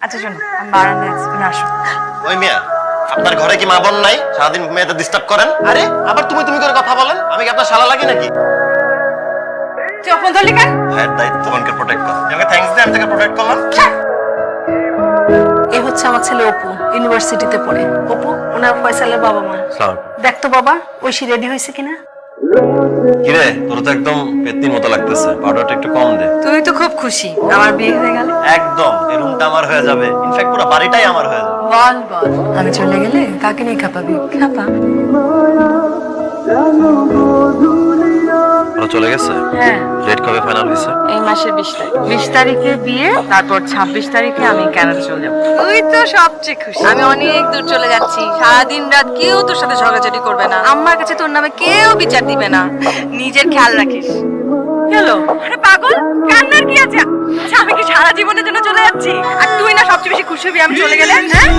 আচ্ছা শোনো, আমি বারান্দায় আছি, তুমি আসো। ওই মিয়া, আপনার ঘরে কি মা বোন নাই? সারাদিন মেয়েদের ডিস্টার্ব করেন। আরে আবার তুমি তুমি করে কথা বলেন। আমি কি আপনার শালা লাগি নাকি? তুই অপন ধরলি কেন? ভাইয়ের দায়িত্ব বোনকে প্রোটেক্ট করা। আমাকে থ্যাঙ্কস দিয়ে আমি তাকে প্রোটেক্ট করলাম। এ হচ্ছে আমার ছেলে অপু, ইউনিভার্সিটিতে পড়ে। অপু ওনার ফয়সালের বাবা মা। দেখ তো বাবা, ঐশী রেডি হয়েছে কিনা। কিরে, তোর তো একদম পেতনির মতো লাগতেছে। পাউডারটা একটু কম দে। তুই তো খুব খুশি আমার বিয়ে হয়ে গেল। একদম, এই রুমটা আমার হয়ে যাবে। ইনফ্যাক্ট পুরো বাড়িটাই আমার হয়ে যাবে। বল বল, আমি চলে গেলে কাকে নিয়ে খাপাবি? খাপা। ওরা চলে গেছে? হ্যাঁ, ডেট কবে ফাইনাল হয়েছে? এই মাসের 20 তারিখে বিয়ে, তারপর 26 তারিখে আমি কানাডা চলে যাবো। তুই তো সবচেয়ে খুশি। আমি অনেক দূর চলে যাচ্ছি, সারাদিন রাত কেউ তোর সাথে ঝগড়াঝাটি করবে না, আমার কাছে তোর নামে কেউ বিচার দিবে না। নিজের খেয়াল রাখিস। হ্যালো, আরে পাগল, কান্নার কি আছে? আচ্ছা, আমি কি সারা জীবনের জন্য চলে যাচ্ছি? আর তুই না সবচেয়ে বেশি খুশি হবি আমি চলে গেলে? হ্যাঁ।